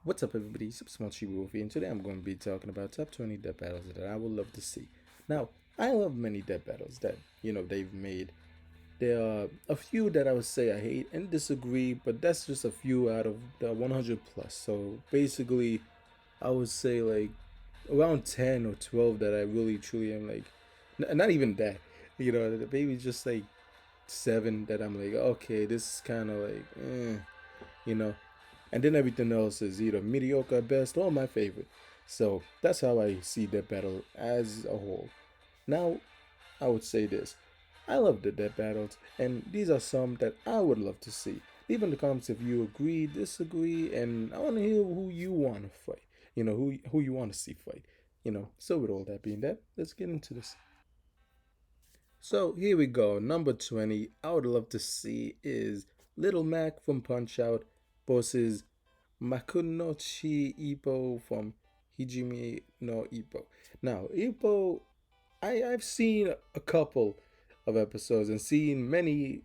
What's up, everybody? Supersmallchibiwolf here, and today I'm going to be talking about top 20 death battles that I would love to see. Now, I love many death battles that they've made. There are a few that I would say I hate and disagree, but that's just a few out of the 100 plus. So basically, I would say like around 10 or 12 that I really truly am like, not even that. Maybe just like seven that I'm like, okay, this is kind of like, you know. And then everything else is either mediocre at best or my favorite. So that's how I see that battle as a whole. Now, I would say this. I love the death battles, and these are some that I would love to see. Leave in the comments if you agree, disagree, and I want to hear who you want to fight. Who you want to see fight. So with all that being said, let's get into this. So here we go. Number 20, I would love to see is Little Mac from Punch Out versus Makunochi Ippo from Hijime no Ippo. Now, Ippo, I've seen a couple of episodes and seen many,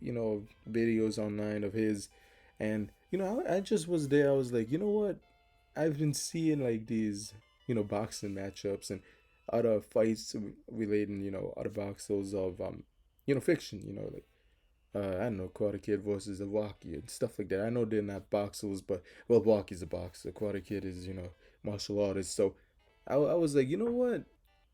videos online of his. And, I just was there. I was like, you know what? I've been seeing like these, boxing matchups and other fights relating, other boxers of, fiction, like I don't know, Karate Kid versus Rocky and stuff like that. I know they're not boxers, but well, Rocky's a boxer. Karate Kid is, martial artist. So I was like, you know what?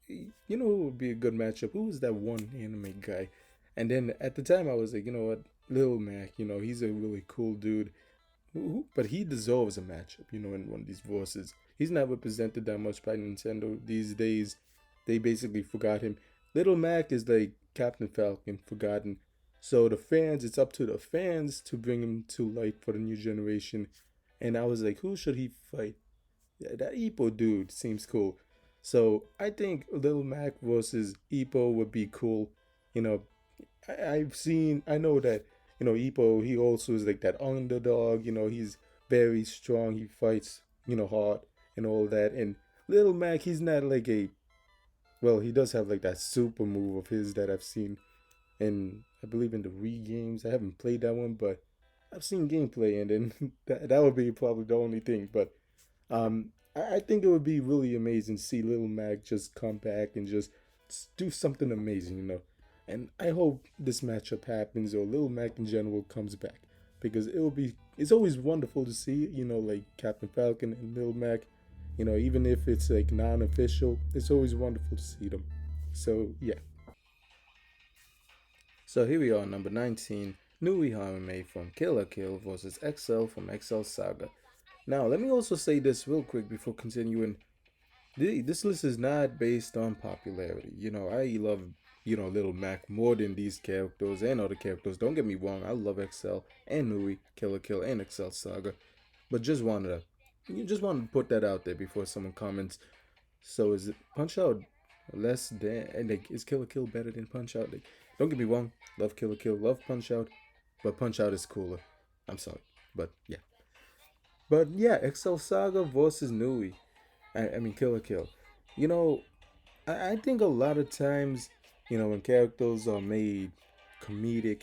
Who would be a good matchup? Who was that one anime guy? And then at the time, I was like, you know what? Lil Mac, he's a really cool dude. But he deserves a matchup, in one of these verses. He's not represented that much by Nintendo these days. They basically forgot him. Little Mac is like Captain Falcon, forgotten. So the fans, it's up to the fans to bring him to light for the new generation. And I was like, who should he fight? Yeah, that Ippo dude seems cool. So I think Little Mac versus Ippo would be cool. You know, I know that, Ippo, he also is like that underdog. He's very strong. He fights, hard and all that. And Little Mac, he's not like well, he does have like that super move of his that I've seen in, I believe in the Wii games. I haven't played that one, but I've seen gameplay, and then that would be probably the only thing. But I think it would be really amazing to see Little Mac just come back and just do something amazing. And I hope this matchup happens, or Little Mac in general comes back, because it's always wonderful to see, like Captain Falcon and Little Mac, even if it's like non-official, it's always wonderful to see them. So yeah. So here we are, number 19, Nui Harume from Kill la Kill versus XL from XL Saga. Now, let me also say this real quick before continuing. This list is not based on popularity. I love, Little Mac more than these characters and other characters. Don't get me wrong, I love XL and Nui, Kill la Kill, and XL Saga. But you just wanted to put that out there before someone comments. So is it Punch Out less than, and like, is Kill la Kill better than Punch Out? Like, don't get me wrong, love Kill la Kill, love Punch Out, but Punch Out is cooler. I'm sorry, but yeah. But yeah, XL Saga versus Nui. I mean, Kill la Kill. You know, I think a lot of times, when characters are made comedic,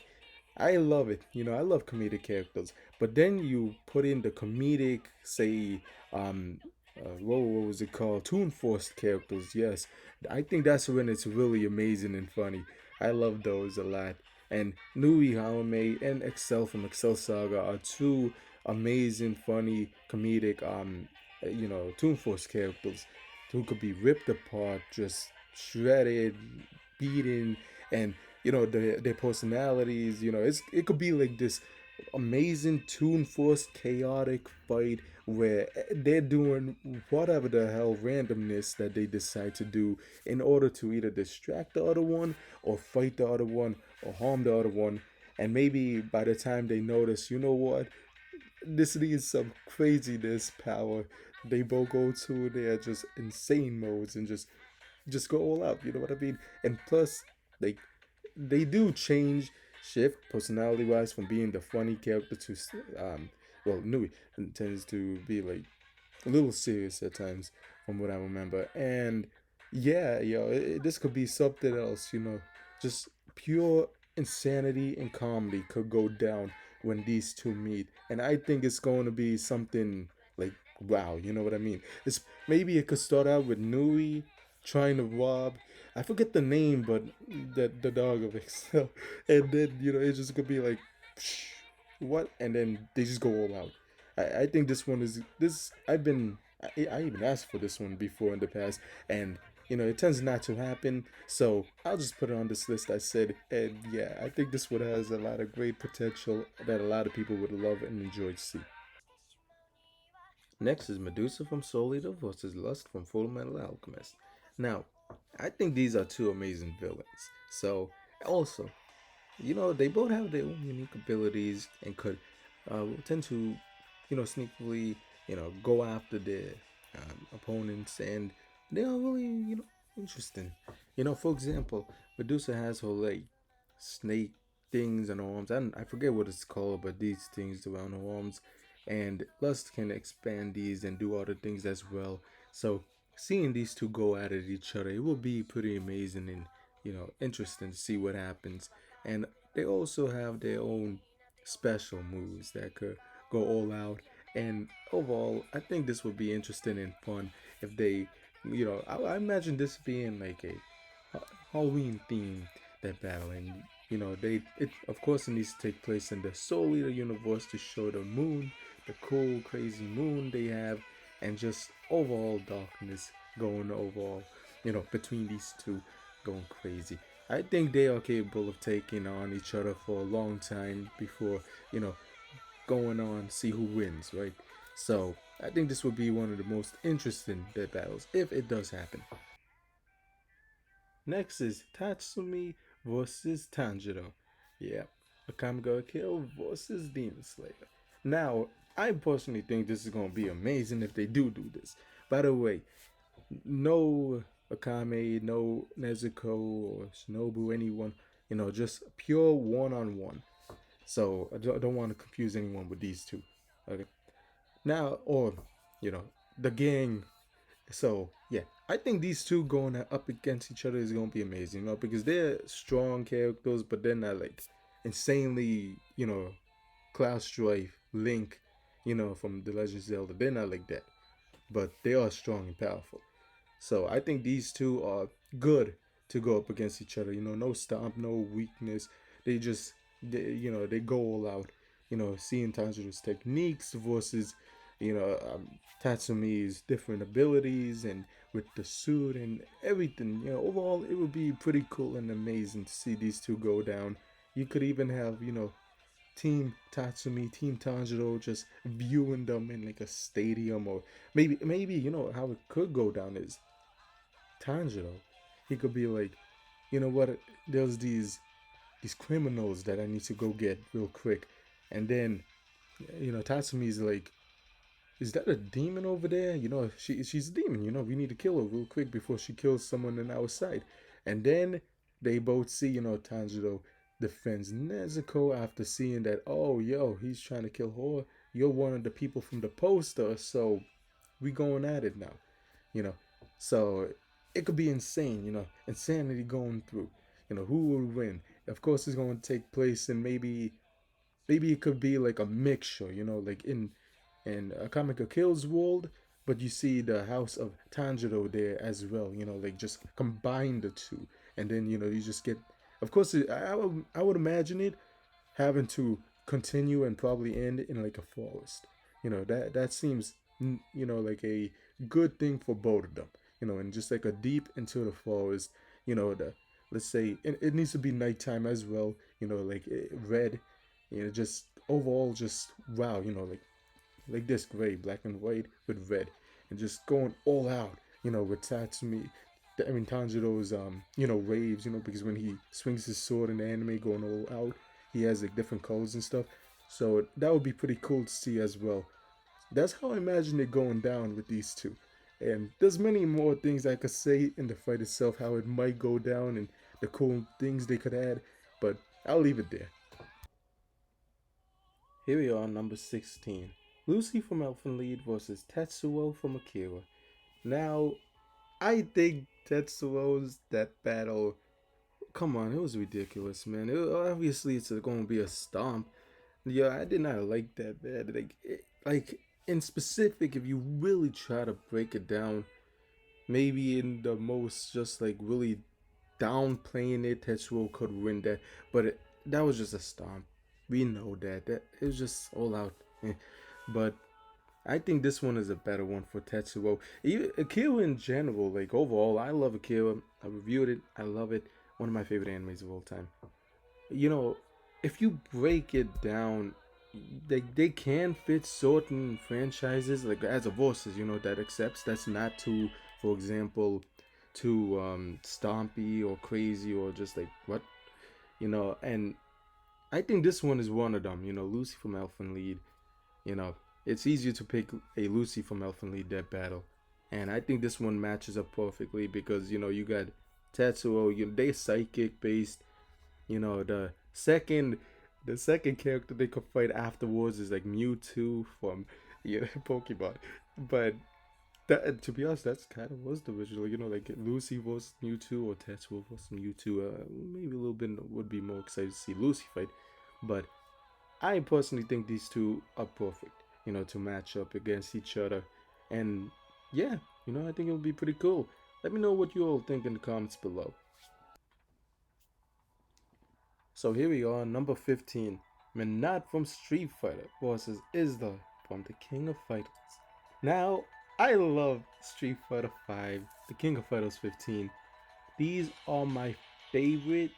I love it. I love comedic characters. But then you put in the comedic, say, what was it called? Toon Force characters. Yes, I think that's when it's really amazing and funny. I love those a lot. And Nui Haume and Excel from Excel Saga are two amazing, funny, comedic, Toon Force characters who could be ripped apart, just shredded, beaten, and their personalities. It could be like this amazing Toon Force chaotic fight where they're doing whatever the hell randomness that they decide to do in order to either distract the other one or fight the other one or harm the other one. And maybe by the time they notice, you know what, this needs some craziness power, they both go to their just insane modes and just go all out. You know what I mean? And plus, like, they do shift personality wise from being the funny character to Nui tends to be like a little serious at times, from what I remember. And yeah, this could be something else. Just pure insanity and comedy could go down when these two meet, and I think it's going to be something like wow, you know what I mean? It's maybe it could start out with Nui trying to rob. I forget the name, but the dog of Excel, and then it just could be like, psh, what, and then they just go all out. I think this one is this. I even asked for this one before in the past, and it tends not to happen. So I'll just put it on this list I said, and yeah, I think this one has a lot of great potential that a lot of people would love and enjoy to see. Next is Medusa from Soul Eater versus Lust from Full Metal Alchemist. Now, I think these are two amazing villains. So, also, they both have their own unique abilities and could tend to, sneakily, go after their opponents, and they are really, interesting. For example, Medusa has her like snake things and arms. I forget what it's called, but these things around her arms, and Lust can expand these and do other things as well. So seeing these two go at it each other, it will be pretty amazing and interesting to see what happens. And they also have their own special moves that could go all out. And overall, I think this would be interesting and fun if they, I imagine this being like a Halloween theme that battle, and it of course it needs to take place in the Soul Eater universe to show the moon, the cool crazy moon they have, and just overall darkness going overall, between these two going crazy. I think they are capable of taking on each other for a long time before you know going on see who wins, right? So I think this would be one of the most interesting dead battles if it does happen. Next is Tatsumi versus Tanjiro. Yeah, Akame Kill versus Demon Slayer. Now, I personally think this is going to be amazing if they do this. By the way, no Akame, no Nezuko or Shinobu, anyone, just pure one on one. So I don't want to confuse anyone with these two. Okay. Now, or, you know, the gang. So yeah, I think these two going up against each other is gonna be amazing, because they're strong characters, but they're not like insanely, Cloud Strife, Link, from The Legend of Zelda. They're not like that, but they are strong and powerful. So I think these two are good to go up against each other. No stomp, no weakness. They go all out. Seeing Tanjiro's techniques versus, Tatsumi's different abilities and with the suit and everything. Overall, it would be pretty cool and amazing to see these two go down. You could even have, Team Tatsumi, Team Tanjiro just viewing them in like a stadium, or maybe how it could go down is Tanjiro. He could be like, you know what? There's these criminals that I need to go get real quick, and then Tatsumi's like, is that a demon over there? She's a demon. We need to kill her real quick before she kills someone on our side. And then they both see, Tanjiro defends Nezuko after seeing that, oh, yo, he's trying to kill her. You're one of the people from the poster, so we going at it now. You know, so it could be insane. Insanity going through. Who will win? Of course, it's going to take place in maybe it could be like a mixture, like in a Comic Kills world, but you see the House of Tanjiro there as well, like just combine the two, and then you just get. Of course, I would imagine it having to continue and probably end in like a forest. That seems like a good thing for both of them. And just like a deep into the forest. The let's say it needs to be nighttime as well. Like red. Just overall, just wow. Like this gray, black and white with red, and just going all out. With Tatsumi. I mean Tanjiro's waves. Because when he swings his sword in the anime, going all out, he has like different colors and stuff. So that would be pretty cool to see as well. That's how I imagine it going down with these two. And there's many more things I could say in the fight itself, how it might go down and the cool things they could add, but I'll leave it there. Here we are, number 16. Lucy from Elfen Lied versus Tetsuo from Akira. Now, I think Tetsuo's that battle. Come on, it was ridiculous, man. Obviously, it's going to be a stomp. Yeah, I did not like that, man. Like in specific, if you really try to break it down, maybe in the most just like really downplaying it, Tetsuo could win that, but that was just a stomp. We know that it was just all out. Eh. But I think this one is a better one for Tetsuo. Even Akira in general, like overall, I love Akira. I reviewed it. I love it. One of my favorite animes of all time. You know, if you break it down, they can fit certain franchises like as a voices, that accepts that's not too, for example, too stompy or crazy or just like what, and I think this one is one of them. Lucy from Elfen Lied. You know, it's easier to pick a Lucy from Elfen Lied Dead Battle, and I think this one matches up perfectly because you got Tetsuo. They psychic based. The second character they could fight afterwards is like Mewtwo from Pokemon, but to be honest, that's kind of was the original. Like Lucy was Mewtwo or Tetsuo was Mewtwo. Maybe a little bit would be more excited to see Lucy fight, but I personally think these two are perfect. To match up against each other, and yeah, I think it would be pretty cool. Let me know what you all think in the comments below. So here we are, number 15. Minat from Street Fighter versus Isla from the King of Fighters. Now, I love Street Fighter 5, the King of Fighters 15. These are my favorite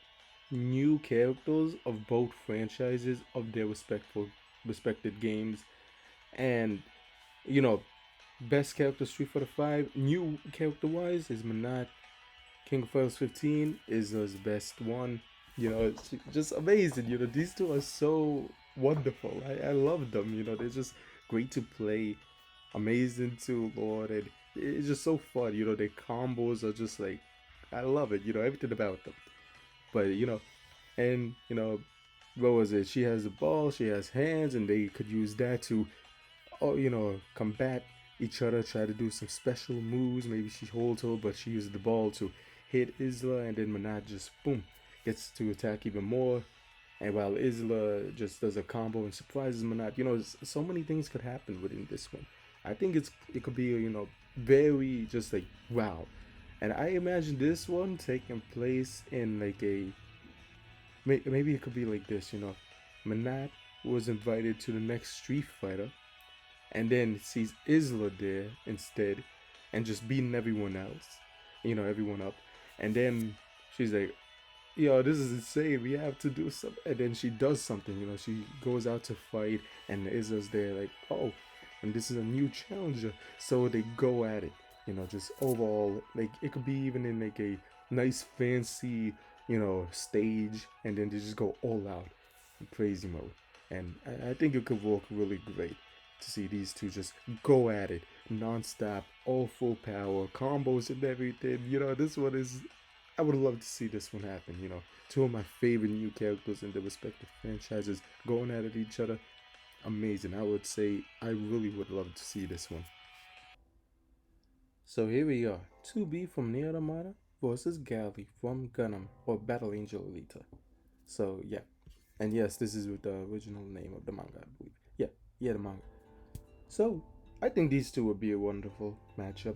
new characters of both franchises of their respected games. And you know, best character Street Fighter 5, new character wise, is Minat. King of Fighters 15 is his best one. It's just amazing. These two are so wonderful. I love them. They're just great to play, amazing to Lord, and it's just so fun. Their combos are just like, I love it. Everything about them. But and what was it? She has a ball, she has hands, and they could use that to, combat each other, try to do some special moves. Maybe she holds her, but she uses the ball to hit Isla, and then Manat just boom gets to attack even more. And while Isla just does a combo and surprises Manat, so many things could happen within this one. I think it could be very just like wow. And I imagine this one taking place in like maybe it could be like this. Manat was invited to the next Street Fighter, and then sees Isla there instead, and just beating everyone else, everyone up, and then she's like, "Yo, this is insane. We have to do something." And then she does something. She goes out to fight, and Isla's there like, "Oh, and this is a new challenger." So they go at it. Just overall, like it could be even in like a nice fancy, stage, and then they just go all out, in crazy mode. And I think it could work really great to see these two just go at it non-stop, all full power, combos and everything. This one is, I would love to see this one happen. Two of my favorite new characters in their respective franchises going at it each other. Amazing. I would say I really would love to see this one. So here we are, 2B from Nier Automata versus Gally from Gundam or Battle Angel Alita. So yeah, and yes, this is with the original name of the manga, I believe. Yeah, the manga. So I think these two would be a wonderful matchup.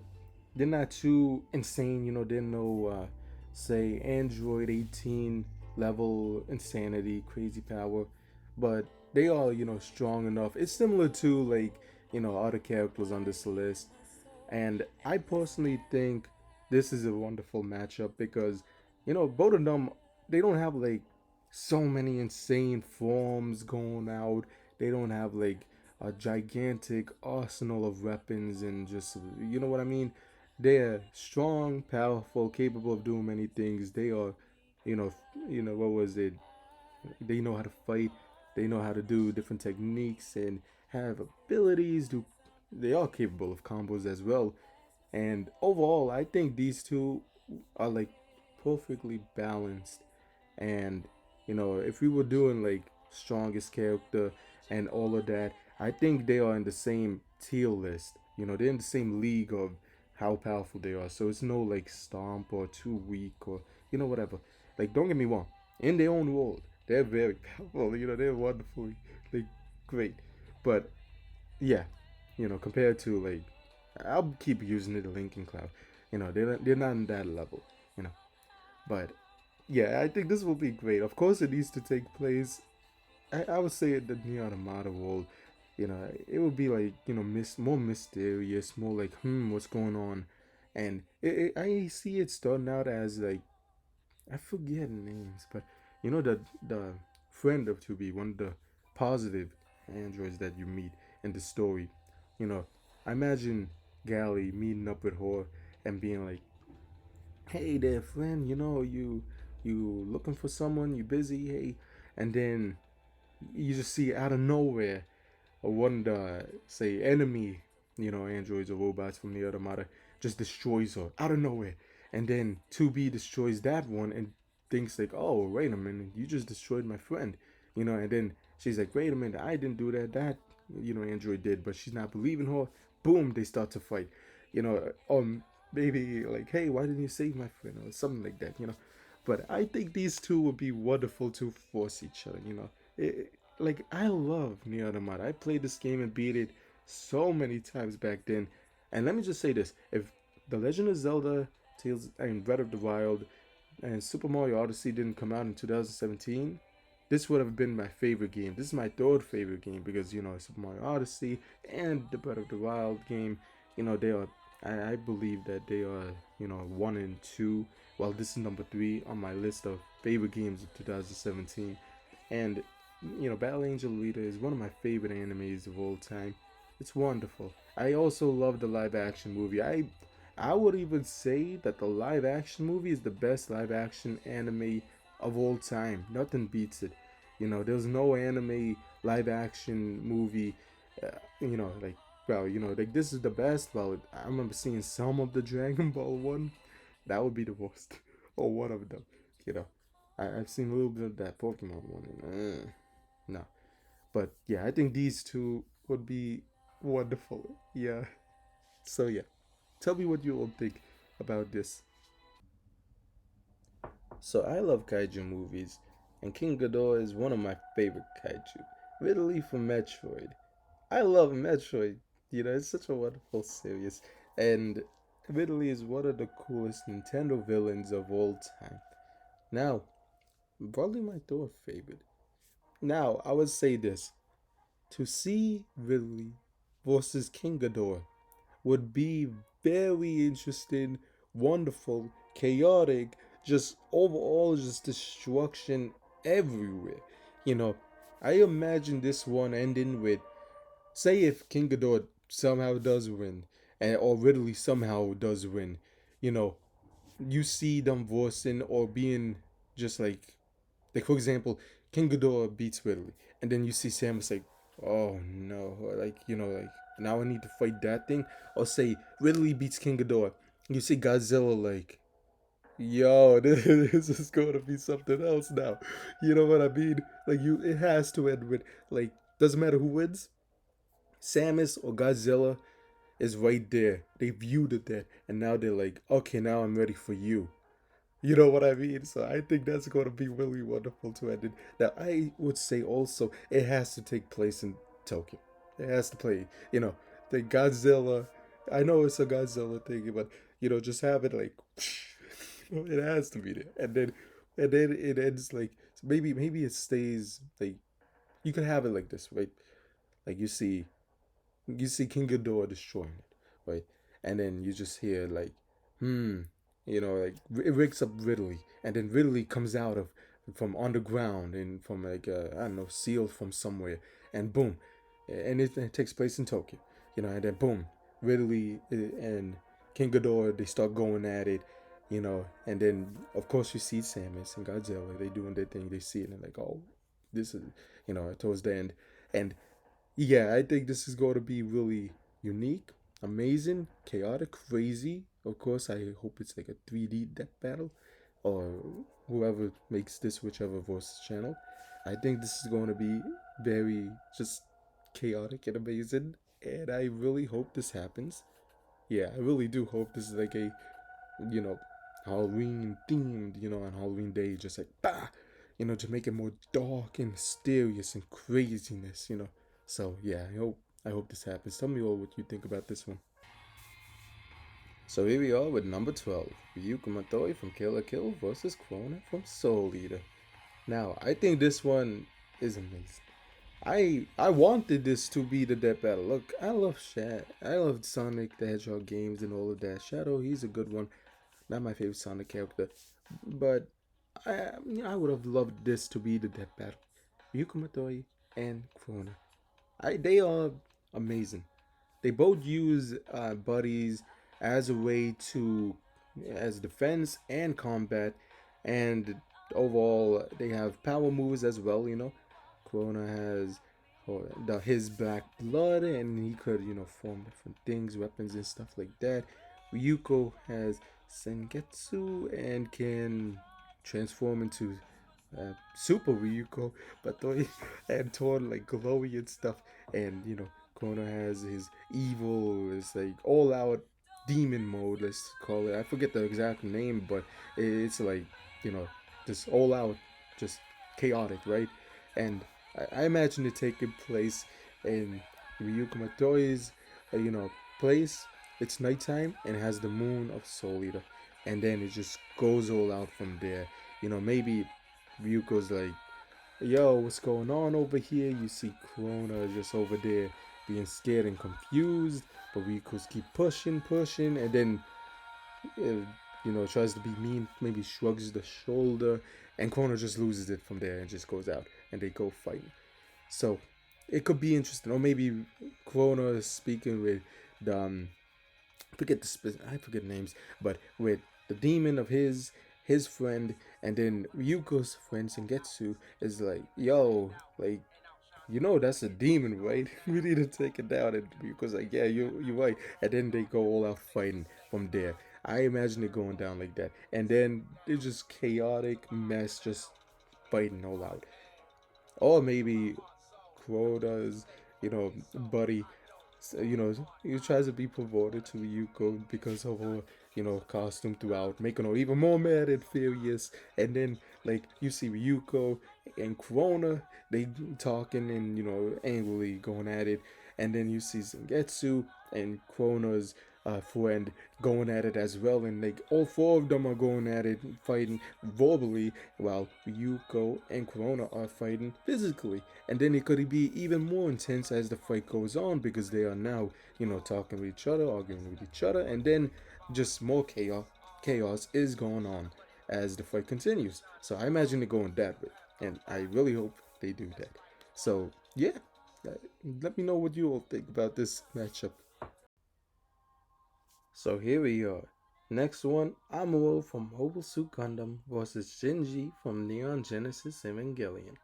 They're not too insane, they're no say Android 18 level insanity, crazy power, but they are, strong enough. It's similar to like, other characters on this list. And I personally think this is a wonderful matchup because, both of them, they don't have like so many insane forms going out. They don't have like a gigantic arsenal of weapons and just, you know what I mean? They're strong, powerful, capable of doing many things. They are, you know, what was it? They know how to fight. They know how to do different techniques and have abilities. They are capable of combos as well. And overall, I think these two are like perfectly balanced. And if we were doing like strongest character and all of that, I think they are in the same tier list. They're in the same league of how powerful they are. So it's no like stomp or too weak or whatever. Like don't get me wrong, in their own world, they're very powerful. They're wonderfully like great. But yeah, compared to like, I'll keep using it, Lincoln Cloud. They're not in that level. You know, but yeah, I think this will be great. Of course, it needs to take place. I would say the Near Automata world. It would be like more mysterious, more like what's going on, and I see it starting out as like, I forget names, but the friend of 2B, one of the positive androids that you meet in the story. You know, I imagine Gally meeting up with her and being like, "Hey there, friend. You looking for someone? You busy? Hey," and then you just see out of nowhere one of the say enemy, androids or robots from the Automata just destroys her out of nowhere, and then 2B destroys that one and thinks like, oh wait a minute, you just destroyed my friend, and then she's like, wait a minute, I didn't do that. That android did, but she's not believing her. Boom, they start to fight, maybe like, hey, why didn't you save my friend or something like that. But I think these two would be wonderful to force each other. Like, I love Nier Automata. I played this game and beat it so many times back then. And let me just say this: if The Legend of Zelda, Tales and Breath of the Wild, and Super Mario Odyssey didn't come out in 2017, this would have been my favorite game. This is my third favorite game because Super Mario Odyssey and the Breath of the Wild game, they are. I believe that they are one and two. While this is number three on my list of favorite games of 2017, and Battle Angel Alita is one of my favorite animes of all time. It's wonderful. I also love the live action movie. I would even say that the live action movie is the best live action anime of all time. Nothing beats it. There's no anime live action movie. Like, well, like, this is the best. Well, I remember seeing some of the Dragon Ball one. That would be the worst, or one of them. You know, I've seen a little bit of that Pokemon one. And, no, but yeah, I think these two would be wonderful. Yeah. So yeah, tell me what you all think about this. So I love kaiju movies, and King Ghidorah is one of my favorite kaiju. Ridley from Metroid. I love Metroid. It's such a wonderful series, and Ridley is one of the coolest Nintendo villains of all time. Now, probably my third favorite. Now, I would say this: to see Ridley versus King Ghidorah would be very interesting, wonderful, chaotic, just overall just destruction everywhere. You know, I imagine this one ending with, say if King Ghidorah somehow does win, and or Ridley somehow does win, you know, you see them voicing or being just like for example, King Ghidorah beats Ridley, and then you see Samus like, oh no, like like now I need to fight that thing. Or say Ridley beats King Ghidorah, you see Godzilla like, yo, this is going to be something else now. You know what I mean? Like it has to end with like, doesn't matter who wins, Samus or Godzilla is right there. They viewed it there, and now they're like, okay, now I'm ready for you. You know what I mean? So I think that's going to be really wonderful to end it. Now, I would say also it has to take place in Tokyo. It has to play, the Godzilla. I know it's a Godzilla thing, but, just have it like, it has to be there. And then it ends like, maybe it stays like, you can have it like this, right? Like you see King Ghidorah destroying it, right? And then you just hear like, like it wakes up Ridley, and then Ridley comes out of from underground and from like I don't know, sealed from somewhere, and boom, and it takes place in Tokyo, and then boom, Ridley and King Ghidorah, they start going at it, and then of course you see Samus and Godzilla, they doing their thing, they see it and like, oh, this is, towards the end, and yeah, I think this is going to be really unique, amazing, chaotic, crazy. Of course, I hope it's like a 3D deck battle, or whoever makes this, whichever voice channel. I think this is going to be very just chaotic and amazing, and I really hope this happens. Yeah, I really do hope this is like a, you know, Halloween themed, on Halloween Day, just like, bah, to make it more dark and mysterious and craziness. So yeah, I hope I hope this happens. Tell me all what you think about this one. So here we are with number 12, Ryuko Matoi from Kill la Kill versus Krona from Soul Eater. Now, I think this one is amazing. I wanted this to be the death battle. Look, I love Shad. I love Sonic the Hedgehog games and all of that. Shadow, he's a good one. Not my favorite Sonic character, but I would have loved this to be the death battle. Ryuko Matoi and Krona. They are amazing. They both use buddies as a way to as defense and combat, and overall they have power moves as well. Corona has his black blood, and he could form different things, weapons and stuff like that. Ryuko has Sengetsu and can transform into Super Ryuko, but though he had torn like glowy and stuff, and Kono has his evil, it's like all out demon mode, let's call it. I forget the exact name, but it's like you know just all out, just chaotic, right? And I imagine it taking place in Ryuko Matoi's, place. It's nighttime and it has the moon of Soul Eater, and then it just goes all out from there. Maybe Ryuko's like, yo, what's going on over here? You see Corona just over there being scared and confused, but Ryuko's keep pushing, pushing, and then, uh, tries to be mean, maybe shrugs the shoulder, and Corona just loses it from there and just goes out, and they go fighting. So, it could be interesting. Or maybe Corona is speaking with the, I forget names, but with the demon of his friend, and then Ryuko's friend Sengetsu is like, yo, like, that's a demon, right? We need to take it down. And Ryuko's like, yeah, you're right. And then they go all out fighting from there. I imagine it going down like that, and then it's just chaotic mess, just fighting all out. Or maybe Kuroda's, buddy, he tries to be promoted to Yuko because of her, costume throughout, making her even more mad and furious. And then, like, you see Ryuko and Corona, they talking and, angrily going at it. And then you see Zangetsu and Corona's friend going at it as well. And, like, all four of them are going at it, fighting verbally, while Ryuko and Corona are fighting physically. And then it could be even more intense as the fight goes on because they are now, talking with each other, arguing with each other, and then just more chaos is going on as the fight continues. So I imagine it going that way, and I really hope they do that. So yeah, uh, let me know what you all think about this matchup. So here we are. Next one, Amuro from Mobile Suit Gundam versus Shinji from Neon Genesis Evangelion.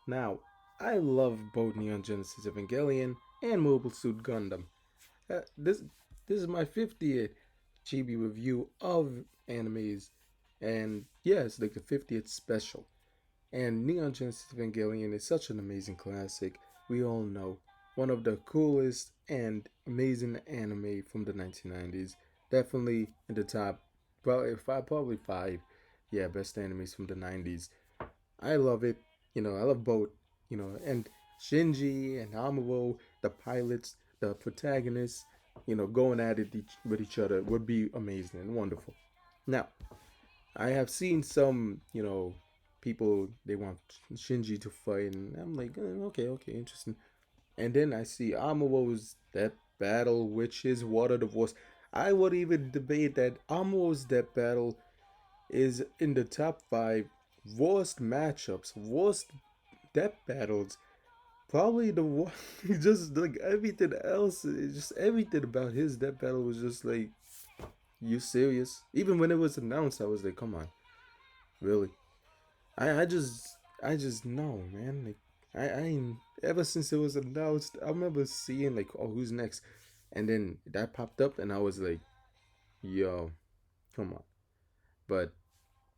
Now, I love both Neon Genesis Evangelion and Mobile Suit Gundam. This is my 50th chibi review of animes, and yeah, it's like the 50th special. And Neon Genesis Evangelion is such an amazing classic. We all know one of the coolest and amazing anime from the 1990s. Definitely in the top, probably five, yeah, best animes from the 90s. I love it. I love both. And Shinji and Amuro, the pilots, the protagonists, going at it with each other would be amazing and wonderful. Now, I have seen some, people they want Shinji to fight, and I'm like, okay, okay, interesting. And then I see Amuro's that battle, which is Water Divorce. I would even debate that Amuro's that battle is in the top five worst matchups, worst death battles. Probably the one, just like everything else, just everything about his death battle was just like, you serious? Even when it was announced, I was like, come on, really? I just know, man. Like, I ain't, ever since it was announced, I remember seeing like, oh, who's next? And then that popped up, and I was like, yo, come on. But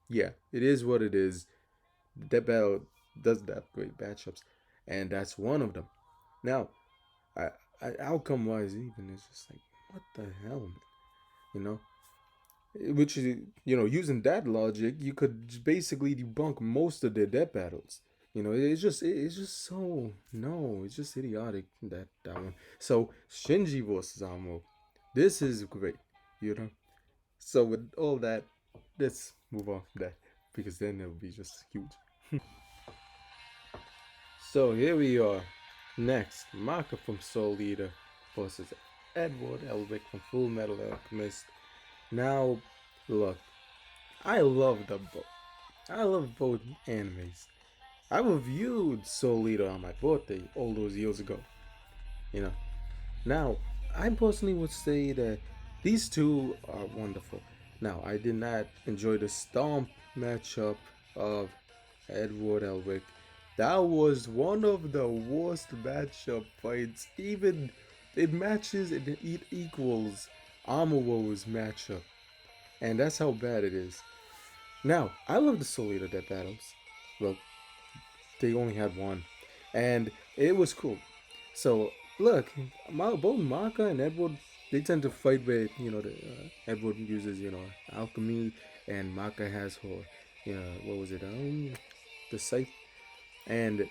yeah, it is what it is. That battle does have great matchups, and that's one of them. Now, I, outcome wise, even it's just like, what the hell, man? You know, which is using that logic, you could basically debunk most of their death battles It's just so no, it's just idiotic that one. So Shinji versus Amo, this is great, you know. So with all that, let's move on from that because then it'll be just huge. So here we are. Next, Maka from Soul Eater versus Edward Elric from Full Metal Alchemist. Now, look, I love the both. I love both animes. I reviewed Soul Eater on my birthday all those years ago. You know. Now, I personally would say that these two are wonderful. Now, I did not enjoy the stomp matchup of Edward Elric. That was one of the worst matchup fights. Even it matches it equals Amuro's matchup, and that's how bad it is. Now, I love the Soul Eater Death battles. Well, they only had one, and it was cool. So look, both Maka and Edward, they tend to fight with Edward uses alchemy, and Maka has her what was it the scythe, and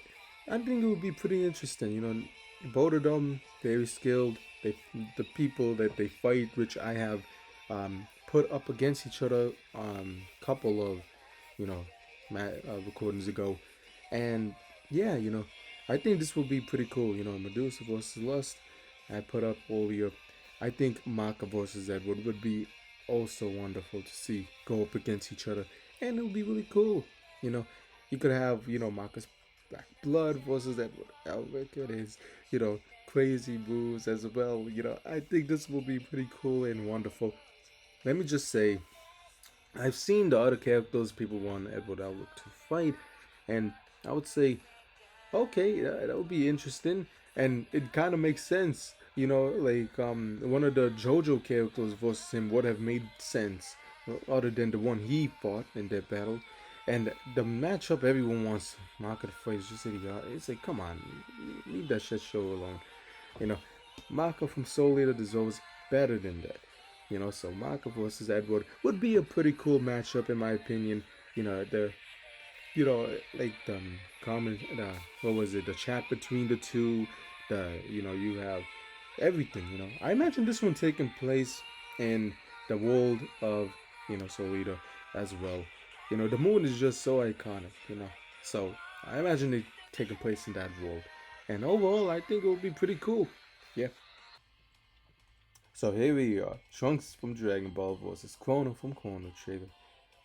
I think it would be pretty interesting. Both of them very skilled. They the people that they fight, which I have put up against each other couple of you know recordings ago, and yeah, I think this will be pretty cool. Medusa versus Lust. I put up earlier. I think Maka versus Edward would be also wonderful to see go up against each other, and it would be really cool. You know, you could have Maka's Black Blood versus Edward Elric and his crazy moves as well. I think this will be pretty cool and wonderful. Let me just say, I've seen the other characters people want Edward Elric to fight, and I would say okay, that would be interesting, and it kind of makes sense. Like one of the JoJo characters versus him would have made sense, other than the one he fought in that battle. And the matchup everyone wants Maka to fight is just idiotic. It's like, come on, leave that shit show alone. You know, Maka from Soul Eater deserves better than that. So Maka versus Edward would be a pretty cool matchup in my opinion. The like the common what was it, the chat between the two, you have everything. I imagine this one taking place in the world of Soul Eater as well. The moon is just so iconic. So I imagine it taking place in that world, and overall I think it would be pretty cool. Yeah. So here we are, Trunks from Dragon Ball versus Chrono from Chrono Trigger.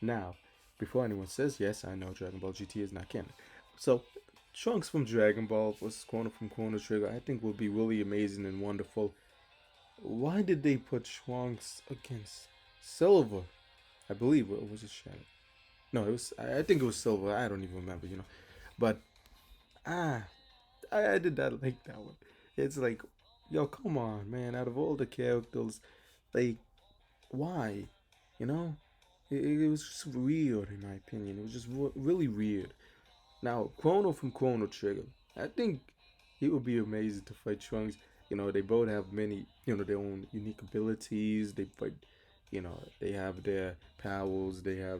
Now, before anyone says, yes, I know Dragon Ball GT is not canon. So, Trunks from Dragon Ball versus Chrono from Chrono Trigger, I think will be really amazing and wonderful. Why did they put Trunks against Silver? I believe it was a Shadow. No, it was. I think it was Silver. I don't even remember. But ah, I did not like that one. It's like, yo, come on, man. Out of all the characters, like, why? You know, it was just weird in my opinion. It was just really weird. Now, Chrono from Chrono Trigger, I think he would be amazing to fight Trunks. They both have many, their own unique abilities. They fight, they have their powers, they have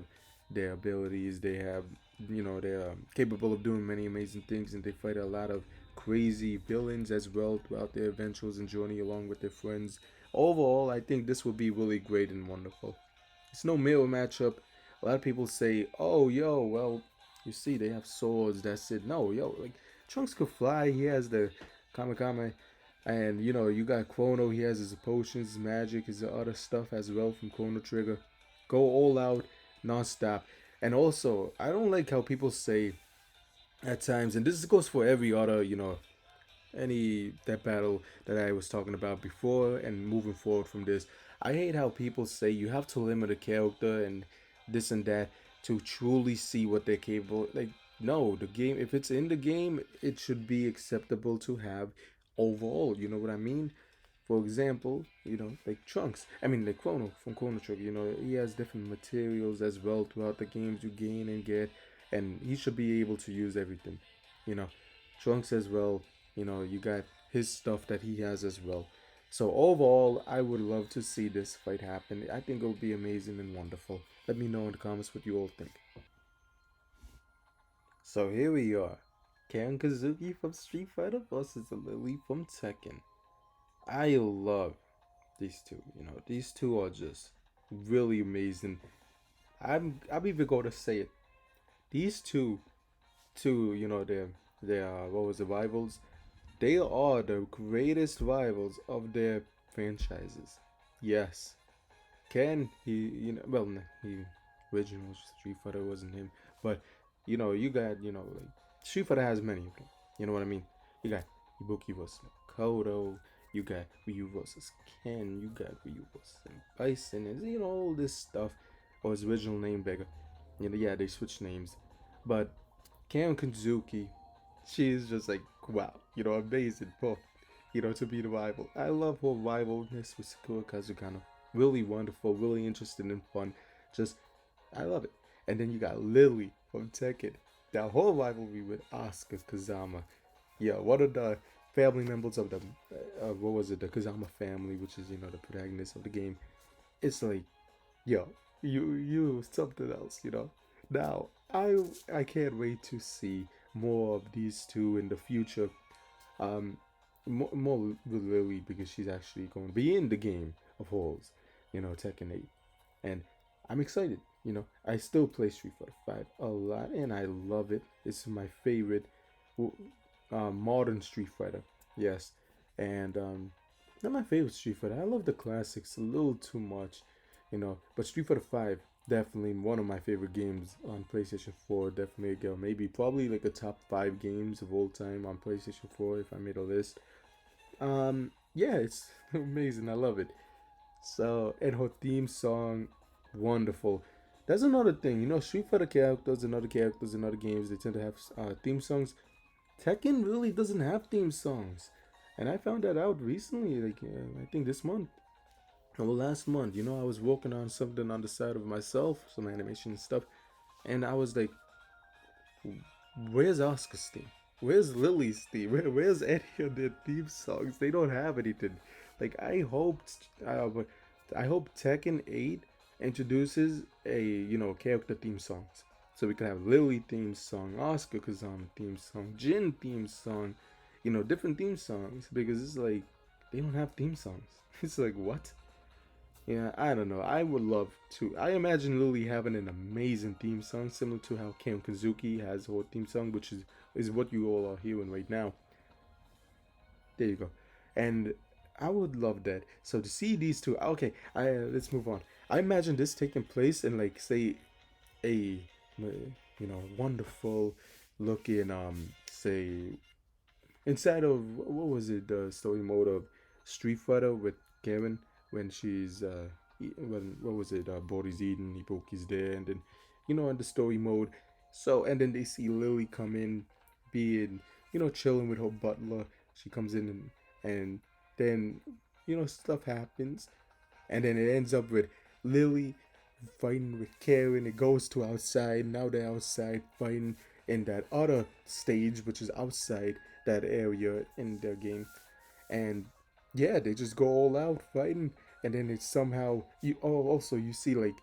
their abilities, they have, they're capable of doing many amazing things, and they fight a lot of crazy villains as well throughout their adventures and journey along with their friends. Overall, I think this will be really great and wonderful. It's no mirror matchup. A lot of people say, "Oh, yo, well, you see, they have swords. That's it." No, yo, like Trunks could fly. He has the Kamekame, and you got Chrono. He has his potions, his magic, his other stuff as well from Chrono Trigger. Go all out, non-stop. And also, I don't like how people say at times, and this goes for every other, any that battle that I was talking about before and moving forward from this. I hate how people say you have to limit a character and this and that to truly see what they're capable. Like, no, the game, if it's in the game, it should be acceptable to have overall. You know what I mean? For example, like Trunks. I mean, like Chrono from Chrono Trigger. He has different materials as well throughout the games you gain and get, and he should be able to use everything. You know, Trunks as well. You got his stuff that he has as well. So overall, I would love to see this fight happen. I think it will be amazing and wonderful. Let me know in the comments what you all think. So here we are. Karen Kazuki from Street Fighter versus Lily from Tekken. I love these two. These two are just really amazing. I'm even going to say it. These two, they're what was the rivals? They are the greatest rivals of their franchises. Yes, Ken, well, he original Street Fighter wasn't him, but you got, like Street Fighter has many of them. You know what I mean? You got Ibuki versus Makoto, you got Ryu versus Ken, you got Ryu versus Bison, and all this stuff, or his original name Vega. Yeah, they switched names, but Cam Kanzuki, she is just like wow, amazing, Puff, to be the rival. I love her rivalness with Sakura Kazukano. Really wonderful, really interesting and fun. Just I love it. And then you got Lily from Tekken. That whole rivalry with Asuka Kazama. Yeah, one of the family members of the what was it, the Kazama family, which is the protagonist of the game. It's like, yo, you something else. Now I can't wait to see more of these two in the future. Um, more with Lily because she's actually going to be in the game of Halls, Tekken 8, and I'm excited. I still play Street Fighter 5 a lot, and I love it. It's my favorite modern Street Fighter. Yes, and not my favorite Street Fighter. I love the classics a little too much, But Street Fighter 5 definitely one of my favorite games on PlayStation 4. Definitely a go. Maybe probably like a top 5 games of all time on PlayStation 4 if I made a list. Yeah, it's amazing. I love it. So, and her theme song, wonderful. That's another thing. Street Fighter characters and other characters in other games, they tend to have theme songs. Tekken really doesn't have theme songs. And I found that out recently, like, I think this month. Well, last month, I was working on something on the side of myself, some animation and stuff. And I was like, where's Asuka's theme? Where's Lily's theme? Where's any of their theme songs? They don't have anything. Like I hope Tekken 8 introduces a character theme songs, so we could have Lily theme song, Oscar Kazama theme song, Jin theme song, different theme songs because it's like they don't have theme songs. It's like what? Yeah, I don't know. I would love to. I imagine Lily having an amazing theme song, similar to how Kim Kazuki has her theme song, which is what you all are hearing right now. There you go. And I would love that. So to see these two, okay, I let's move on. I imagine this taking place in like say a wonderful looking say inside of what was it, the story mode of Street Fighter with Karen when she's when what was it, Bodhi's eating, Ibuki's there, and then in the story mode. So and then they see Lily come in, being chilling with her butler. She comes in and then stuff happens, and then it ends up with Lily fighting with Karen. It goes to outside. Now they're outside fighting in that other stage, which is outside that area in their game. And yeah, they just go all out fighting, and then it's somehow you. Oh, also you see like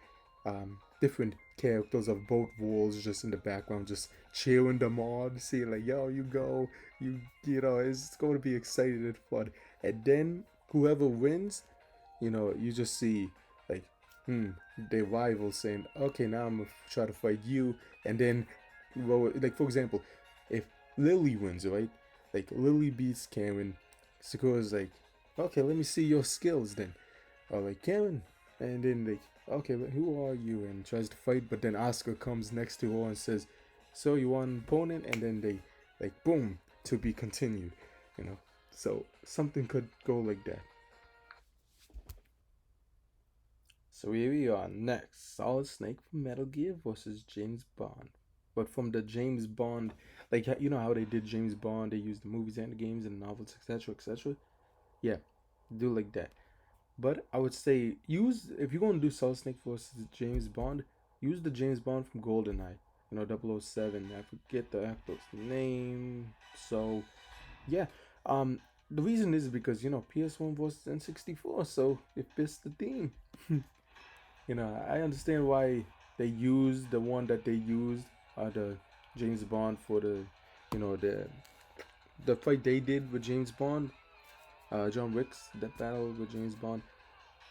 different characters of both worlds just in the background, just cheering them on, seeing like, yo, you go, it's going to be exciting and fun. And then whoever wins, you just see like, their rivals saying, okay, now I'm gonna try to fight you, and then, well, like for example, if Lily wins, right? Like Lily beats Karen, Sakura's like, okay, let me see your skills then. Or like Karen, and then like, okay, but who are you? And tries to fight, but then Oscar comes next to her and says, so you want an opponent? And then they like boom, to be continued, you know. So something could go like that. So here we are next. Solid Snake from Metal Gear versus James Bond. But from the James Bond, like you know how they did James Bond, they used the movies and the games and the novels, etc., etc. Yeah, do like that. But I would say use if you're gonna do Solid Snake versus James Bond, use the James Bond from GoldenEye. 007. I forget the actor's name. So yeah, the reason is because PS1 versus N64, so it fits the theme. I understand why they used the one that they used, the James Bond for the you know, the fight they did with James Bond, John Wick's that battle with James Bond.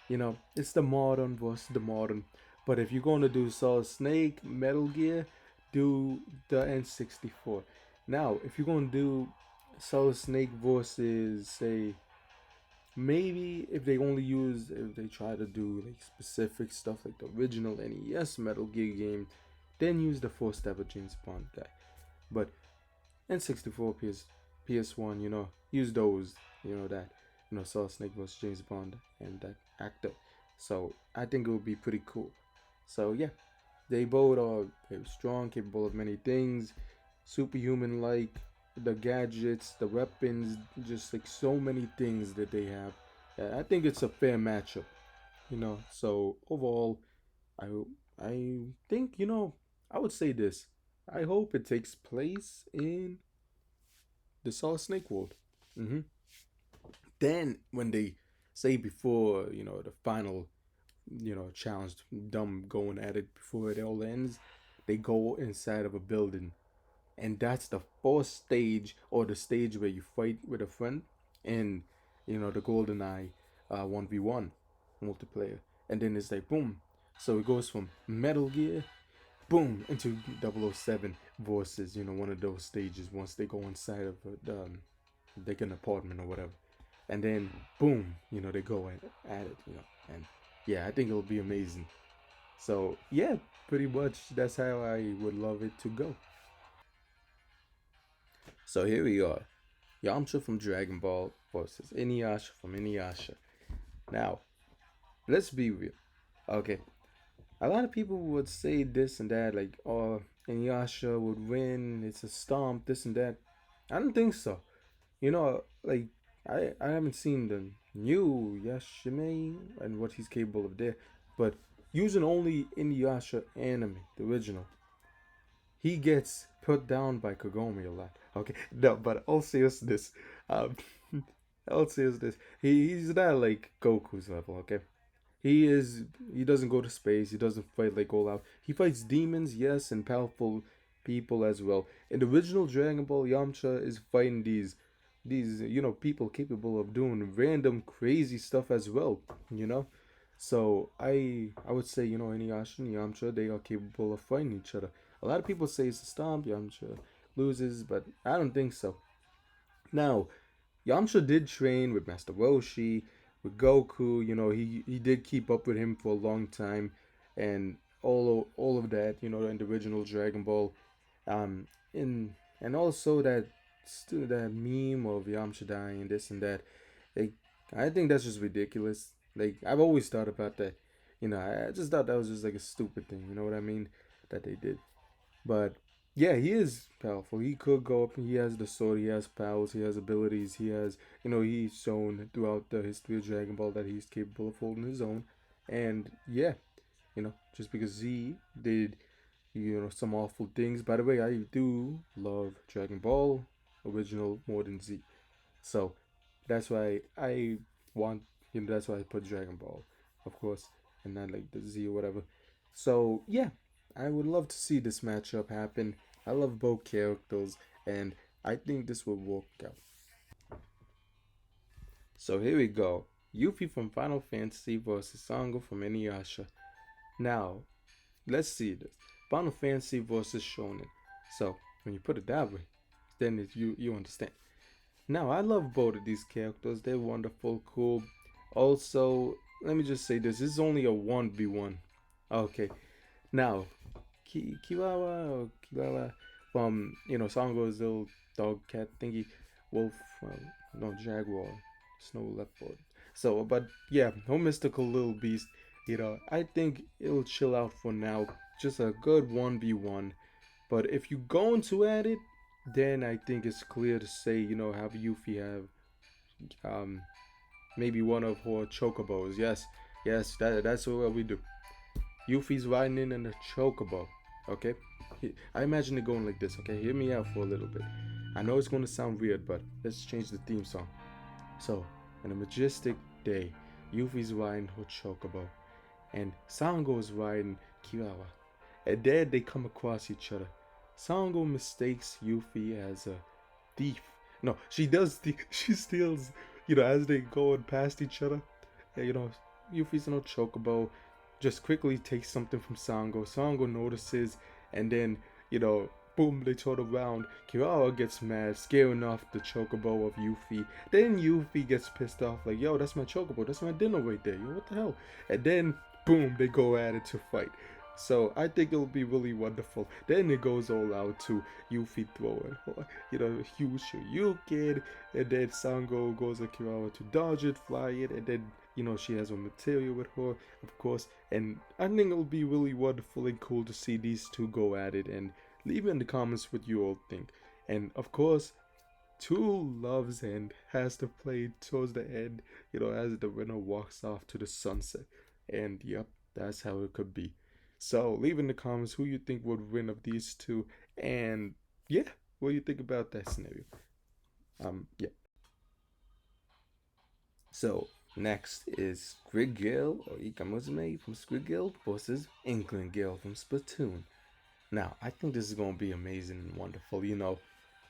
You know, it's the modern versus the modern. But if you're gonna do Solid Snake, Metal Gear, do the N64. Now, if you're gonna do Solid Snake versus, say, maybe if they try to do like specific stuff like the original NES Metal Gear game, then use the first ever James Bond guy. But N64, PS1, use those, that, Solid Snake vs. James Bond and that actor. So I think it would be pretty cool. So yeah, they both are very strong, capable of many things, superhuman like, the gadgets, the weapons, just like so many things that they have. Yeah, I think it's a fair matchup. So overall, I I think I would say this. I hope it takes place in the Solid Snake world. hmm Then when they say before the final challenge, dumb going at it before it all ends, they go inside of a building, and that's the fourth stage, or the stage where you fight with a friend in the Golden Eye 1v1 multiplayer, and then it's like boom. So it goes from Metal Gear boom into 007 versus one of those stages once they go inside of like an apartment or whatever, and then boom, they go at it, and yeah, I think it'll be amazing. So yeah, pretty much that's how I would love it to go. So here we are, Yamcha from Dragon Ball versus Inuyasha from Inuyasha. Now, let's be real. Okay, a lot of people would say this and that, like, oh, Inuyasha would win, it's a stomp, this and that. I don't think so. Like, I haven't seen the new Yashime and what he's capable of there, but using only Inuyasha anime, the original, he gets put down by Kagome a lot. Okay, no, but I'll say this. Um, I'll say this. He's not like Goku's level. Okay, he is. He doesn't go to space. He doesn't fight like all out. He fights demons, yes, and powerful people as well. In the original Dragon Ball, Yamcha is fighting these people capable of doing random crazy stuff as well. You know, so I would say Inuyasha and Yamcha, they are capable of fighting each other. A lot of people say it's a stomp. Yamcha loses, but I don't think so. Now, Yamcha did train with Master Roshi, with Goku. He did keep up with him for a long time, and all of that. In the original Dragon Ball, in and also that meme of Yamcha dying, this and that. Like, I think that's just ridiculous. Like, I've always thought about that. I just thought that was just like a stupid thing. You know what I mean? That they did. But yeah, he is powerful. He could go up. He has the sword. He has powers. He has abilities. He has, he's shown throughout the history of Dragon Ball that he's capable of holding his own. And yeah, just because he did, some awful things. By the way, I do love Dragon Ball original more than Z. So that's why I want, that's why I put Dragon Ball, of course, and not like the Z or whatever. So yeah, I would love to see this matchup happen. I love both characters, and I think this will work out. So here we go. Yuffie from Final Fantasy versus Sango from Inuyasha. Now, let's see this. Final Fantasy versus Shonen. So when you put it that way, then you understand. Now, I love both of these characters. They're wonderful, cool. Also, let me just say this is only a 1v1. Okay. Now, Kiwawa or Kiwawa from, Sango's little dog cat thingy, wolf, no, jaguar, snow leopard. So, but yeah, no mystical little beast. I think it'll chill out for now. Just a good 1v1. But if you go into at it, then I think it's clear to say, have Yuffie have um maybe one of her chocobos. Yes, yes, that's what we do. Yuffie's riding in a chocobo. Okay? I imagine it going like this, okay? Hear me out for a little bit. I know it's gonna sound weird, but let's change the theme song. So, on a majestic day, Yuffie's riding her chocobo, and Sango's riding Kiwawa. And then they come across each other. Sango mistakes Yuffie as a thief. No, she does. She steals. As they go and past each other. Yuffie's no chocobo. Just quickly takes something from Sango. Sango notices, and then you know, boom, they turn around. Kirawa gets mad, scaring off the chocobo of Yuffie. Then Yuffie gets pissed off, like, yo, that's my chocobo. That's my dinner right there. Yo, what the hell? And then, boom, they go at it to fight. So I think it'll be really wonderful. Then it goes all out to Yuffie throwing, huge Shoryuken, and then Sango goes to Kirawa to dodge it, fly it, and then she has a material with her, of course. And I think it'll be really wonderful and cool to see these two go at it. And leave in the comments what you all think. And of course, two loves and has to play towards the end, as the winner walks off to the sunset. And yep, that's how it could be. So leave in the comments who you think would win of these two, and yeah, what do you think about that scenario? Yeah. So next is Squid Girl or Ikamuzume from Squid Girl versus Inkling Girl from Splatoon. Now, I think this is gonna be amazing and wonderful.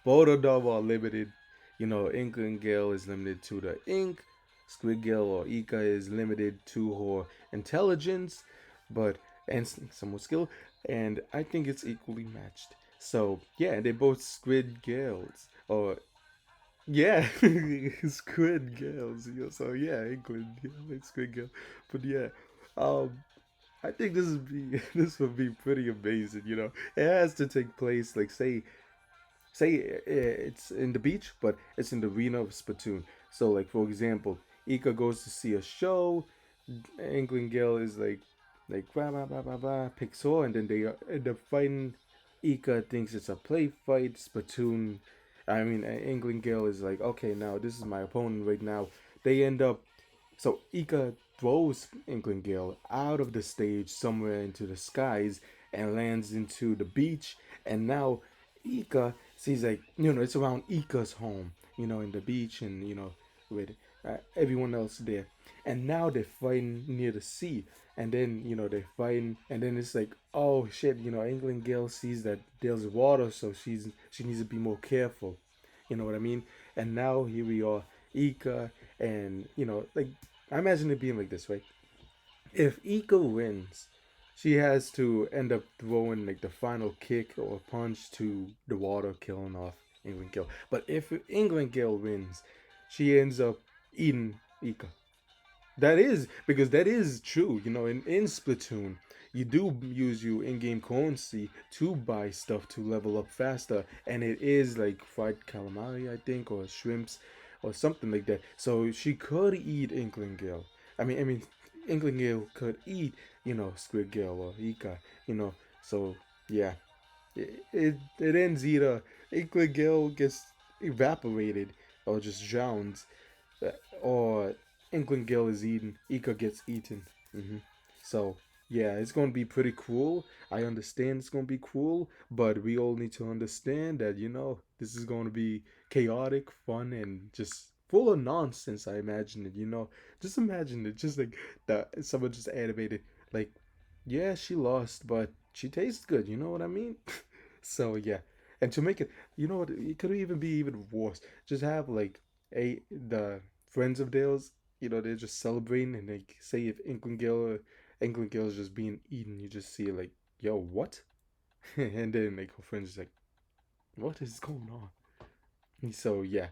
Both of them are limited. Inkling Gale is limited to the ink. Squid Gale or Ika is limited to her intelligence, but and some more skill. And I think it's equally matched. So yeah, they're both Squid Gales. Or yeah, Squid Gales. So yeah, Inkling Gale, Squid Gale. But yeah, um, I think this would be this would be pretty amazing. It has to take place like say it's in the beach, but it's in the arena of Splatoon. So like for example, Ika goes to see a show. England Gale is like blah blah blah blah blah picks her, and then they end up fighting. Ika thinks it's a play fight. Splatoon, I mean England Gale is like, okay, now this is my opponent right now. They end up so Ika throws Inkling Gale out of the stage somewhere into the skies and lands into the beach. And now Ika sees like it's around Ika's home, in the beach and with everyone else there. And now they're fighting near the sea. And then they're fighting, and then it's like, oh shit, Inkling Gale sees that there's water, so she needs to be more careful. You know what I mean? And now here we are, Ika, and like I imagine it being like this, right? If Ika wins, she has to end up throwing like the final kick or punch to the water, killing off England Gill. But if England Gill wins, she ends up eating Ika. That is because that is true. In Splatoon, you do use your in-game currency to buy stuff to level up faster, and it is like fried calamari, I think, or shrimps, or something like that. So she could eat Inkling Gale. I mean, Inkling Gale could eat, Squid Gale or Ika. So yeah, it ends either Inkling Gale gets evaporated or just drowns, uh, or Inkling Gale is eaten, Ika gets eaten. hmm So yeah, it's gonna be pretty cool. I understand it's gonna be cool, but we all need to understand that this is gonna be chaotic, fun, and just full of nonsense. I imagine it. Just imagine it. Just like that someone just animated like, yeah, she lost, but she tastes good. You know what I mean? So yeah, and to make it, what, it could even be even worse. Just have like the friends of theirs, they're just celebrating, and they say if Inkling Gale is just being eaten, you just see like, yo, what? And then like her friends is like, what is going on? So yeah,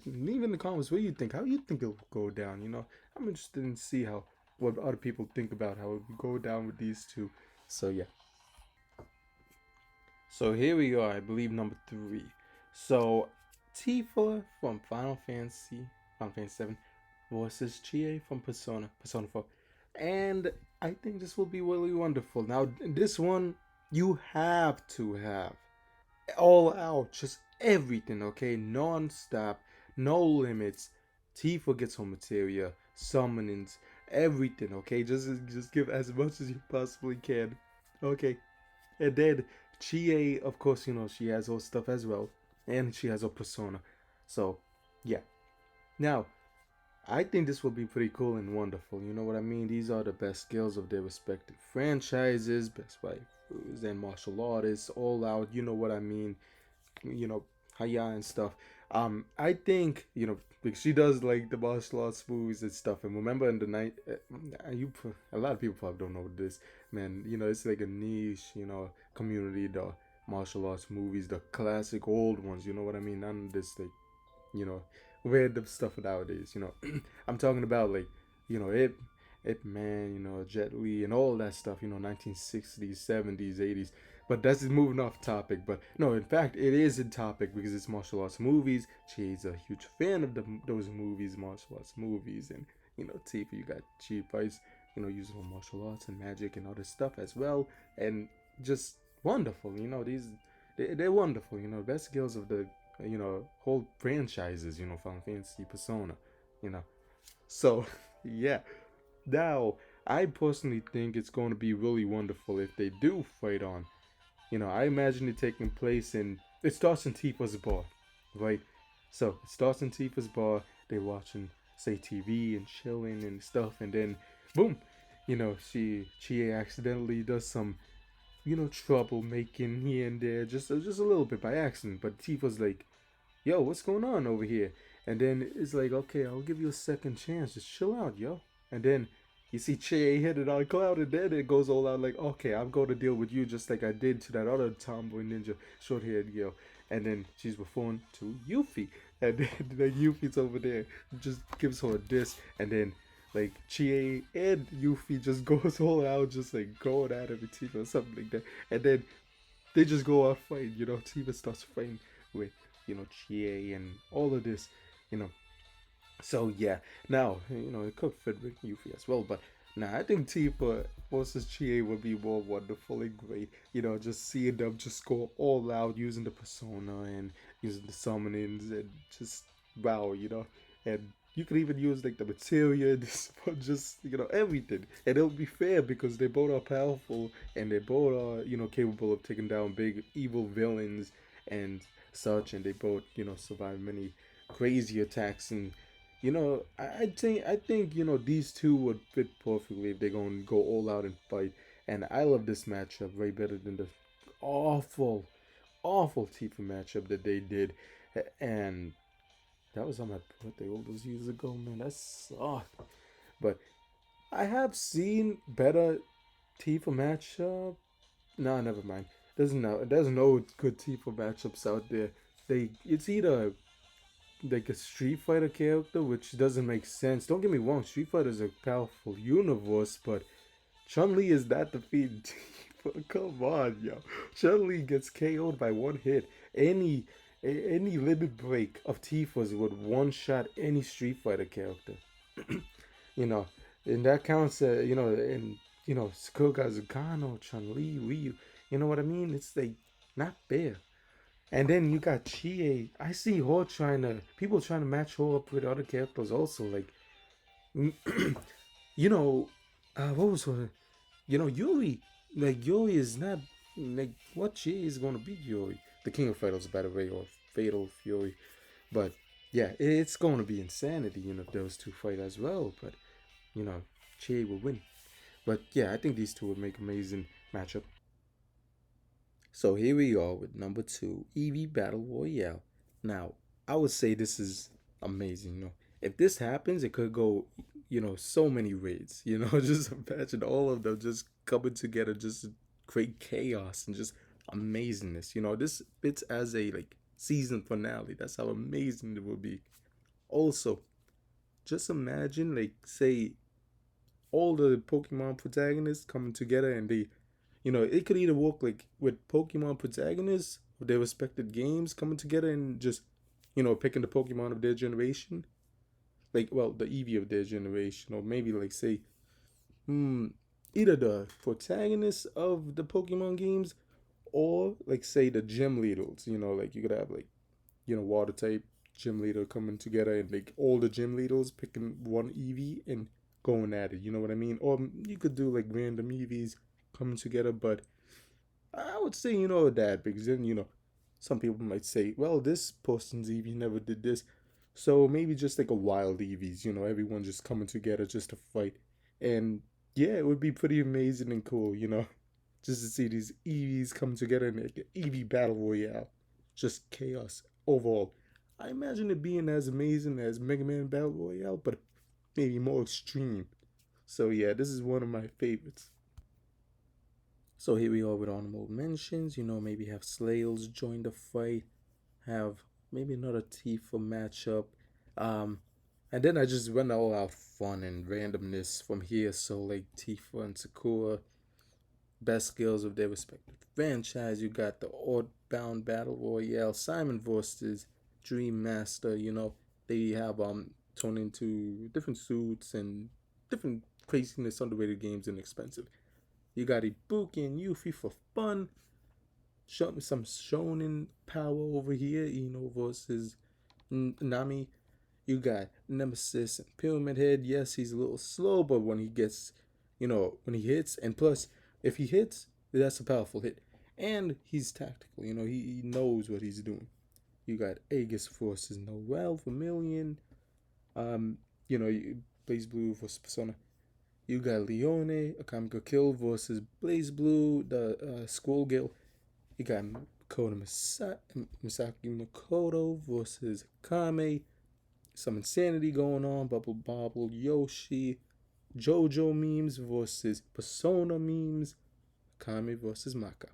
leave in the comments what you think. How you think it'll go down? I'm interested in see how what other people think about how it would go down with these two. So yeah. So here we are, I believe number 3. So Tifa from Final Fantasy 7 versus Chie from Persona 4. And I think this will be really wonderful. Now this one you have to have all out, just everything, okay? Non-stop, no limits. Tifa gets her materia, summonings, everything, okay? Just give as much as you possibly can. Okay. And then Chie, of course, she has her stuff as well. And she has her persona. So, yeah. Now, I think this will be pretty cool and wonderful. You know what I mean? These are the best skills of their respective franchises, best by and martial artists all out. You know what I mean? You know, Haya and stuff. I think because she does like the martial arts movies and stuff. And remember in the night, a lot of people probably don't know this, man. It's like a niche, community. The martial arts movies, the classic old ones. You know what I mean? None of this like you know, random stuff nowadays. I'm talking about like, Ip Man, Jet Li, and all that stuff. 1960s, 70s, 80s. But that's just moving off topic. But no, in fact, it is in topic because it's martial arts movies. She's a huge fan of those movies, martial arts movies, and Tifa, you got cheap price, using martial arts and magic and other stuff as well, and just wonderful. They're wonderful. Best skills of the whole franchises, Final Fantasy, Persona, you know. So, yeah. Now, I personally think it's going to be really wonderful if they do fight on. I imagine it taking place in. It starts in Tifa's bar, right? So, it starts in Tifa's bar. They're watching, say, TV and chilling and stuff, and then, boom, she accidentally does some trouble making here and there, just a little bit by accident. But Tifa's like, "Yo, what's going on over here?" And then it's like, "Okay, I'll give you a second chance. Just chill out, yo." And then you see Chie hit it on Cloud, and then it goes all out like, "Okay, I'm going to deal with you just like I did to that other tomboy ninja, short haired yo." And then she's referring to Yuffie, and then Yuffie's over there, just gives her a diss, and then like Chie and Yuffie just goes all out, just like going at it with Tifa or something like that. And then they just go out fighting, Tifa starts fighting with, Chie and all of this, you know. So yeah, now, it could fit with Yuffie as well, but now I think Tifa versus Chie would be more wonderful and great. Just seeing them just go all out using the persona and using the summonings and just wow, and you could even use like the materia, just everything, and it'll be fair because they both are powerful and they both are capable of taking down big evil villains and such, and they both survive many crazy attacks. And I think these two would fit perfectly if they're going to go all out and fight. And I love this matchup way better than the awful, awful Tifa matchup that they did. And that was on my birthday all those years ago, man. That sucked. But I have seen better Tifa matchup. No, never mind. There's no good Tifa matchups out there. It's either like a Street Fighter character, which doesn't make sense. Don't get me wrong, Street Fighter is a powerful universe, but Chun Li is not defeating Tifa. Come on, yo. Chun Li gets KO'd by one hit. Any limit break of Tifa's would one shot any Street Fighter character. you know, and that counts. In Sakuga Zukano, Chun Li, Ryu. You know what I mean? It's like not fair. And then you got Chie. I see her people trying to match her up with other characters also. Like, you know, what was her? Yuri. Like, Yuri is not, like, what Chie is going to beat Yuri? The King of Fighters, by the way, or Fatal Fury. But, yeah, it's going to be insanity, if those two fight as well. But, Chie will win. But, yeah, I think these two would make amazing matchup. So here we are with number two, Eevee Battle Royale. Now, I would say this is amazing. If this happens, it could go, so many raids. Just imagine all of them just coming together, just to create chaos and just amazingness. This fits as a like season finale. That's how amazing it will be. Also, just imagine, like, say, all the Pokemon protagonists coming together and it could either work like with Pokemon protagonists of their respected games coming together and just, picking the Pokemon of their generation. Like, well, the Eevee of their generation. Or maybe, like, say, either the protagonists of the Pokemon games or, like, say, the gym leaders. Like, you could have, like, water type gym leader coming together and, like, all the gym leaders picking one Eevee and going at it. You know what I mean? Or you could do, like, random Eevees coming together, but I would say, that because then, some people might say, well, this person's Eevee never did this. So maybe just like a wild Eevees, everyone just coming together just to fight. And yeah, it would be pretty amazing and cool. just to see these EVs come together in like an EV battle royale. Just chaos overall. I imagine it being as amazing as Mega Man Battle Royale, but maybe more extreme. So yeah, this is one of my favorites. So here we are with honorable mentions. Maybe have Slayles join the fight. Have maybe another Tifa matchup. Um, and then I just went all out fun and randomness from here. So like Tifa and Sakura, best skills of their respective franchise. You got the Oddbound Battle Royale, Simon versus Dream Master. They have turned into different suits and different craziness underrated games and expensive. You got Ibuki and Yuffie for fun. Show me some shonen power over here. Versus Nami. You got Nemesis and Pyramid Head. Yes, he's a little slow, but when he gets, when he hits, and plus, if he hits, that's a powerful hit. And he's tactical. He knows what he's doing. You got Aegis versus Noel Vermilion. Um, Blaze Blue versus Persona. You got Leone, Akamika Kill versus Blaze Blue, the Squall Gill. You got Misaki Makoto versus Kame. Some insanity going on. Bubble Bobble, Yoshi, JoJo memes versus Persona memes. Kame versus Maka.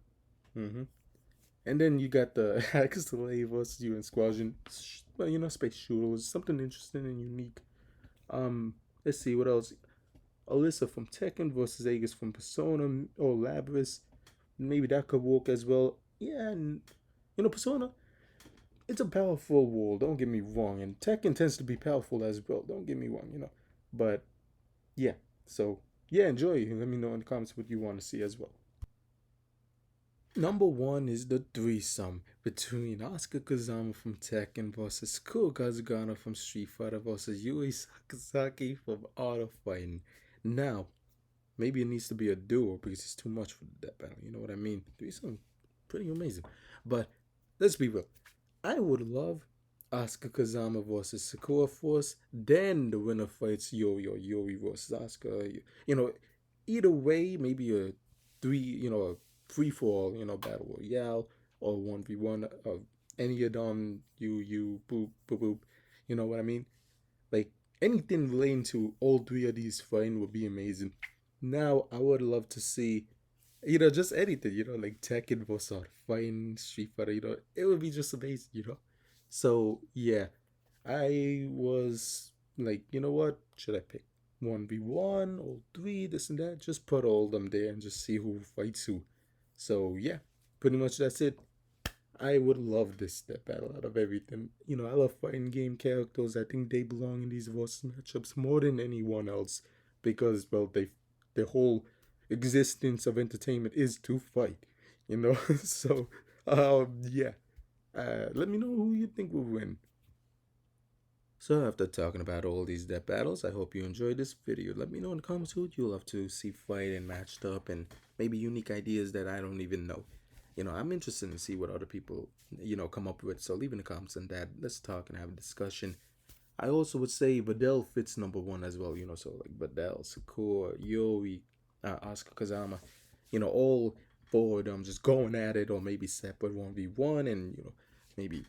Mm-hmm. And then you got the Axelay versus you and Squadron. Space shooters. Something interesting and unique. Let's see what else. Alyssa from Tekken versus Aegis from Persona or Labris. Maybe that could work as well. Yeah, and Persona, it's a powerful world, don't get me wrong. And Tekken tends to be powerful as well, don't get me wrong. But yeah, so yeah, enjoy. Let me know in the comments what you want to see as well. Number one is the threesome between Asuka Kazama from Tekken versus Sakura Kazugano from Street Fighter versus Yui Sakazaki from Art of Fighting. Now, maybe it needs to be a duo because it's too much for that battle. You know what I mean? Threesome, pretty amazing. But let's be real. I would love Asuka Kazama versus Sakura first. Then the winner fights Yuri or Yuri versus Asuka. Either way, maybe a a free for all, battle royale or 1v1 of any of them. You boop boop boop. You know what I mean? Like anything relating to all three of these fighting would be amazing. Now I would love to see, just anything, like Tekken versus fighting Street Fighter, it would be just amazing. So yeah, I was like, you know what? Should I pick 1v1 or three, this and that? Just put all of them there and just see who fights who. So yeah, pretty much that's it. I would love this step battle out of everything. I love fighting game characters. I think they belong in these versus matchups more than anyone else because, well, their whole existence of entertainment is to fight. So, yeah. Let me know who you think will win. So after talking about all these death battles, I hope you enjoyed this video. Let me know in the comments who you'll love to see fight and matched up and maybe unique ideas that I don't even know. I'm interested in see what other people, come up with. So leave in the comments on that. Let's talk and have a discussion. I also would say Videl fits number one as well, so like Videl, Sakura, Yuri, Asuka Kazama, all four of them just going at it or maybe separate 1v1 and, maybe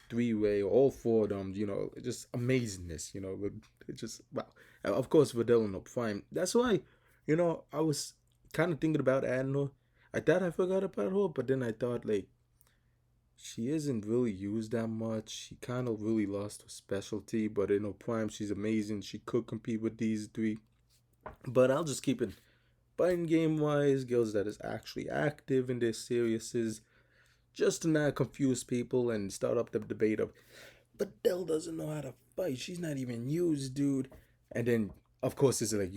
three-way or all four of them, just amazingness, it just, wow. Of course, Videl no Prime. That's why, I was kind of thinking about adding her. I thought I forgot about her, but then I thought, like, she isn't really used that much. She kind of really lost her specialty, but in her prime, she's amazing. She could compete with these three. But I'll just keep it fighting game wise, girls that is actually active in their seriouses, just to not confuse people and start up the debate of, but Dell doesn't know how to fight. She's not even used, dude. And then, of course, it's like,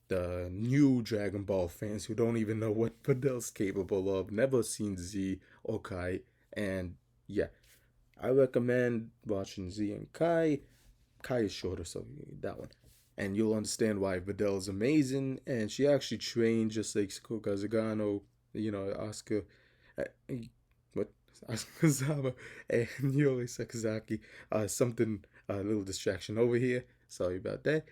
the new Dragon Ball fans who don't even know what Fidel's capable of, never seen Z or Kai, and yeah, I recommend watching Z and Kai. Kai is shorter, so you need that one. And you'll understand why Videl is amazing, and she actually trained just like Sakura Zagano, Asuka, what? Asuka Zama and Yori Sakazaki. Something, a little distraction over here. Sorry about that.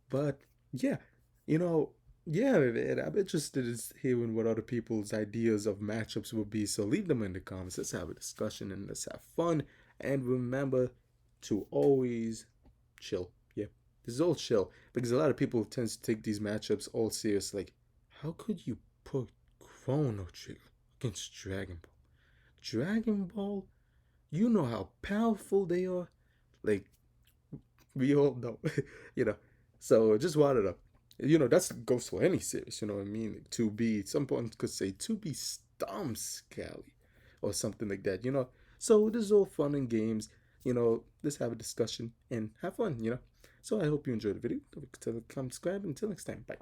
But yeah, you know, Yeah, man, I'm interested in hearing what other people's ideas of matchups would be. So leave them in the comments. Let's have a discussion and let's have fun. And remember to always chill. Yeah, this is all chill because a lot of people tend to take these matchups all serious. Like, how could you put Chrono Trigger against Dragon Ball? Dragon Ball, you know how powerful they are. Like, we all know, you know. So just water it up. That's goes for any series. You know what I mean? Like, to be, some point could say to be stumps Cali, or something like that. So this is all fun and games. Let's have a discussion and have fun. So I hope you enjoyed the video. Don't forget to subscribe. Until next time, bye.